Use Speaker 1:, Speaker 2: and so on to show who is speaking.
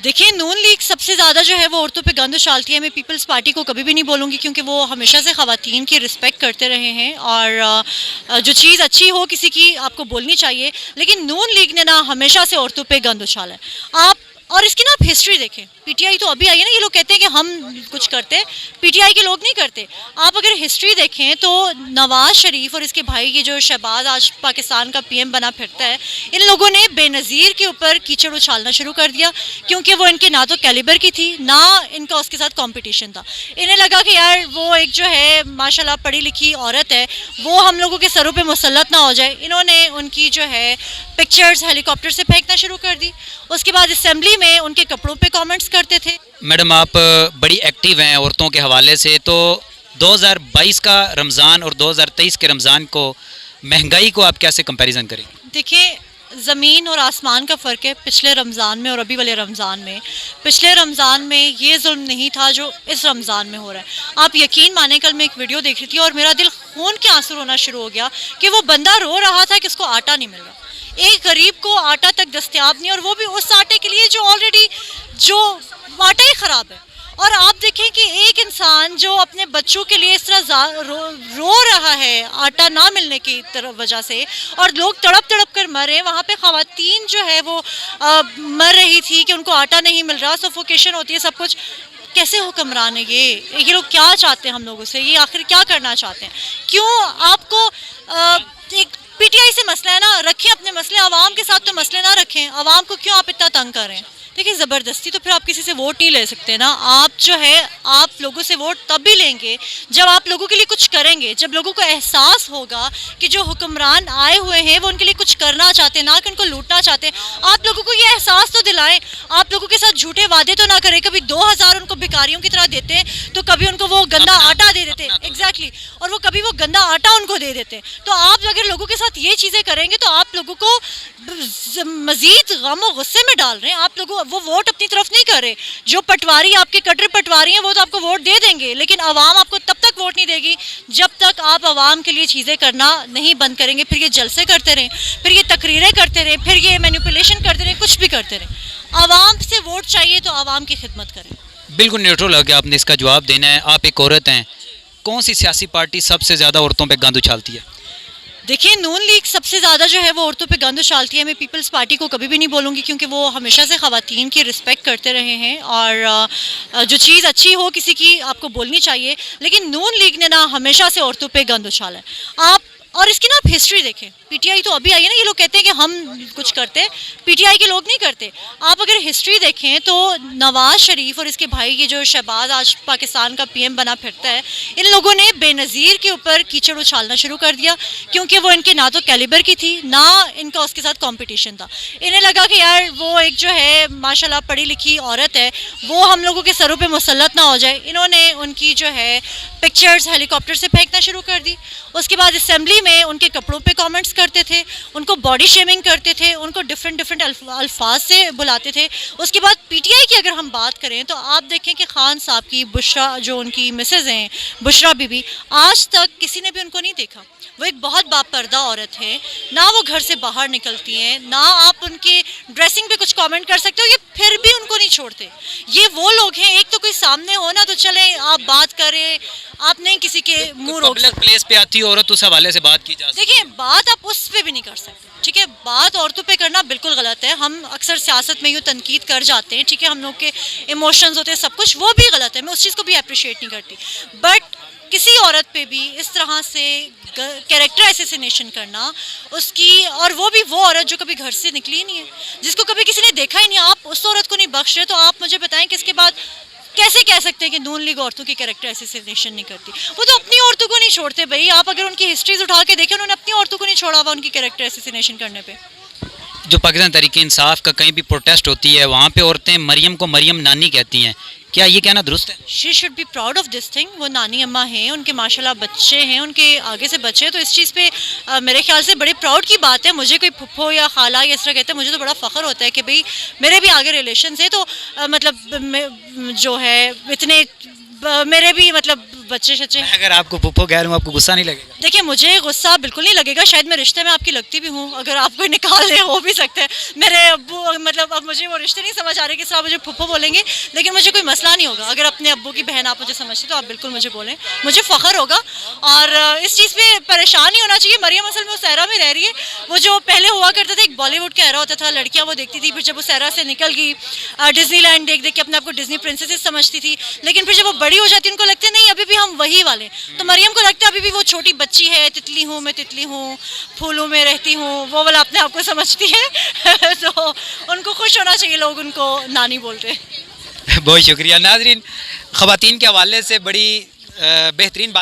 Speaker 1: देखिए, नून लीग सबसे ज़्यादा जो है वो औरतों पे गंद उछालती है। मैं पीपल्स पार्टी को कभी भी नहीं बोलूँगी, क्योंकि वो हमेशा से ख़वातीन की रिस्पेक्ट करते रहे हैं और जो चीज़ अच्छी हो किसी की आपको बोलनी चाहिए। लेकिन नून लीग ने ना हमेशा से औरतों पे गंद उछाला है। आप और इसकी ना आप हिस्ट्री देखें। पीटीआई तो अभी आई है ना, ये लोग कहते हैं कि हम कुछ करते हैं, पीटीआई के लोग नहीं करते। आप अगर हिस्ट्री देखें तो नवाज शरीफ और इसके भाई ये जो शहबाज आज पाकिस्तान का पीएम बना फिरता है, इन लोगों ने बेनज़ीर के ऊपर कीचड़ उछालना शुरू कर दिया, क्योंकि वो इनके ना तो कैलिबर की थी, ना इनका उसके साथ कंपटीशन था। इन्हें लगा कि यार वो एक जो है माशाल्लाह पढ़ी लिखी औरत है, वो हम लोगों के सरों पे मुसल्लत ना हो जाए। इन्होंने उनकी जो है पिक्चर्स हेलीकॉप्टर से फेंकना शुरू कर दी। उसके बाद असेंबली में उनके कपड़ों पे कमेंट्स करते थे।
Speaker 2: मैडम, आप बड़ी एक्टिव हैं औरतों के हवाले से, तो 2022 का रमज़ान और 2023 के रमज़ान को, महंगाई को आप कैसे कंपैरिजन करेंगे?
Speaker 1: देखिए, ज़मीन और आसमान का फ़र्क है पिछले रमज़ान में और अभी वाले रमज़ान में। पिछले रमज़ान में ये जुल्म नहीं था जो इस रमज़ान में हो रहा है। आप यकीन माने, कल मैं एक वीडियो देख रही थी और मेरा दिल खून के आंसू रोना शुरू हो गया कि वो बंदा रो रहा था कि उसको आटा नहीं मिल रहा। एक गरीब को आटा तक दस्तयाब नहीं, और वो भी उस आटे के लिए जो ऑलरेडी जो आटा ही ख़राब है। और आप देखें कि एक इंसान जो अपने बच्चों के लिए इस तरह रो रहा है आटा ना मिलने की तरफ वजह से, और लोग तड़प तड़प कर मरे। वहाँ पे ख़वातीन जो है वो मर रही थी कि उनको आटा नहीं मिल रहा, सफोकेशन होती है, सब कुछ। कैसे हुक्मरान है ये लोग क्या चाहते हैं हम लोगों से? ये आखिर क्या करना चाहते हैं? क्यों आपको एक पीटीआई से मसला है ना, रखें अपने मसले, आवाम के साथ तो मसले ना रखें। आवाम को क्यों आप इतना तंग कर रहे हैं? देखिए, ज़बरदस्ती तो फिर आप किसी से वोट नहीं ले सकते ना। आप जो है आप लोगों से वोट तब भी लेंगे जब आप लोगों के लिए कुछ करेंगे, जब लोगों को एहसास होगा कि जो हुक्मरान आए हुए हैं वो उनके लिए कुछ करना चाहते हैं, ना कि उनको लूटना चाहते हैं। आप लोगों को ये एहसास तो दिलाएं। आप लोगों के साथ झूठे वादे तो ना करें। कभी 2000 उनको भिखारियों की तरह देते हैं, तो कभी उनको वो गंदा आटा दे देते हैं। एग्जैक्टली। और वो कभी वो गंदा आटा उनको दे देते हैं। तो आप अगर लोगों के साथ ये चीज़ें करेंगे तो आप लोगों को मजीद गम और गुस्से में डाल रहे हैं। आप लोगों वो वोट अपनी तरफ नहीं कर रहे। जो पटवारी आपके कट्टर पटवारी हैं वो तो आपको वोट दे देंगे, लेकिन आवाम आपको तब तक वोट नहीं देगी जब तक आप आवाम के लिए चीज़ें करना नहीं बंद करेंगे। फिर ये जलसे करते रहें, फिर ये तकरीरें करते रहें, फिर ये मैनिपुलेशन करते रहें, कुछ भी करते रहें। आवाम से वोट चाहिए तो आवाम की खिदमत करें।
Speaker 2: बिल्कुल न्यूट्रल होकर आपने इसका जवाब देना है। आप एक औरत हैं, कौन सी सियासी पार्टी सबसे ज़्यादा औरतों पर गंद उछालती है?
Speaker 1: देखिए, नून लीग सबसे ज़्यादा जो है वो औरतों पे गंद उछालती है। मैं पीपल्स पार्टी को कभी भी नहीं बोलूँगी, क्योंकि वो हमेशा से ख़वातीन की रिस्पेक्ट करते रहे हैं और जो चीज़ अच्छी हो किसी की आपको बोलनी चाहिए। लेकिन नून लीग ने ना हमेशा से औरतों पे गंद उछाला है। आप और इसकी ना आप हिस्ट्री देखें। पीटीआई तो अभी आई है ना, ये लोग कहते हैं कि हम कुछ करते हैं, पीटीआई के लोग नहीं करते। आप अगर हिस्ट्री देखें तो नवाज शरीफ और इसके भाई ये जो शहबाज आज पाकिस्तान का पीएम बना फिरता है, इन लोगों ने बेनज़ीर के ऊपर कीचड़ उछालना शुरू कर दिया, क्योंकि वो इनके ना तो कैलिबर की थी, ना इनका उसके साथ कंपटीशन था। इन्हें लगा कि यार वो एक जो है माशाल्लाह पढ़ी लिखी औरत है, वो हम लोगों के सरों पे मुसल्लत ना हो जाए। इन्होंने उनकी जो है पिक्चर्स हेलीकॉप्टर से फेंकना शुरू कर दी। उसके बाद असेंबली में उनके कपड़ों पे कमेंट्स करते थे, उनको बॉडी शेमिंग करते थे, उनको डिफरेंट अल्फाज से बुलाते थे। उसके बाद पीटीआई की अगर हम बात करें तो आप देखें कि खान साहब की बुशरा, जो उनकी मिसेज हैं बुशरा बीबी, आज तक किसी ने भी उनको नहीं देखा। वो एक बहुत बापर्दा औरत है, ना वो घर से बाहर निकलती हैं, ना आप उनके ड्रेसिंग पे कुछ कमेंट कर सकते हो, ये फिर भी उनको नहीं छोड़ते। ये वो लोग हैं, एक तो कोई सामने हो ना तो चले आप बात करें, आप नहीं किसी के मुंह रोक सकते।
Speaker 2: पब्लिक प्लेस पे आती है औरत, उस हवाले से बात की जा सकती है।
Speaker 1: देखिए, बात आप उस पे भी नहीं कर सकते, ठीक है? बात औरतों पे करना बिल्कुल गलत है। हम अक्सर सियासत में यूँ तनकीद कर जाते हैं, ठीक है? हम लोग के इमोशंस होते हैं, सब कुछ, वो भी गलत है। मैं उस चीज़ को भी अप्रिशिएट नहीं करती। बट किसी औरत पे भी इस तरह से कैरेक्टर एसेसिनेशन करना उसकी, और वो भी वो औरत जो कभी घर से निकली ही नहीं है, जिसको कभी किसी ने देखा ही नहीं, आप उस औरत को नहीं बख्श रहे, तो आप मुझे बताएं कि इसके बाद कैसे कह सकते हैं कि नून लीग औरतों की कैरेक्टर एसेसिनेशन नहीं करती? वो तो अपनी औरतों को नहीं छोड़ते भाई। आप अगर उनकी हिस्ट्रीज उठा के देखें, उन्होंने अपनी औरतों को नहीं छोड़ा हुआ उनकी कैरेक्टर एसेसिनेशन करने पे।
Speaker 2: जो पाकिस्तान तहरीक इंसाफ का कहीं भी प्रोटेस्ट होती है, वहाँ पे औरतें मरियम को मरियम नानी कहती हैं। क्या ये कहना दुरुस्त है?
Speaker 1: She should be proud of this thing. वो नानी अम्मा हैं, उनके माशाल्लाह बच्चे हैं, उनके आगे से बच्चे हैं, तो इस चीज़ पे मेरे ख्याल से बड़े प्राउड की बात है। मुझे कोई फुफ्फो या खाला या इस तरह कहते हैं, मुझे तो बड़ा फ़ख्र होता है कि भाई मेरे भी आगे रिलेशन है, तो मतलब जो है इतने मेरे भी मतलब बच्चे शच्चे।
Speaker 2: अगर आपको पुप्पो कह रहा हूँ, आपको गुस्सा नहीं लगेगा?
Speaker 1: देखिए मुझे गुस्सा बिल्कुल नहीं लगेगा, शायद मैं रिश्ते में आपकी लगती भी हूँ, अगर आप कोई निकाल ले हो भी सकता है। मेरे अब्बू मतलब अब मुझे वो रिश्ते नहीं समझ आ रहे कि आप मुझे फुफ्फो बोलेंगे, लेकिन मुझे कोई मसला नहीं होगा। अगर अपने अब्बू की बहन आप मुझे समझते तो आप बिल्कुल मुझे बोलें, मुझे फ़ख्र होगा। और इस चीज़ पे परेशान नहीं होना चाहिए। मरियम असल में उस एरा में रह रही है, वो जो पहले हुआ करता था, एक बॉलीवुड का एरा होता था, लड़कियाँ वो देखती थी, फिर जब उस एरा से निकल गई डिज्नीलैंड देख देख के अपने आप को डिज्नी प्रिंसेसेस समझती थी, लेकिन फिर जब वो बड़ी हो जाती उनको लगता है नहीं अभी भी हम वही वाले। तो मरियम को लगता है अभी भी वो छोटी बच्ची है, तितली हूँ मैं, तितली हूँ, फूलों में रहती हूँ, वो वाला अपने आप को समझती है। तो उनको खुश होना चाहिए, लोग उनको नानी बोलते हैं।
Speaker 2: बहुत शुक्रिया नाजरीन, ख़वातीन के हवाले से बड़ी बेहतरीन बात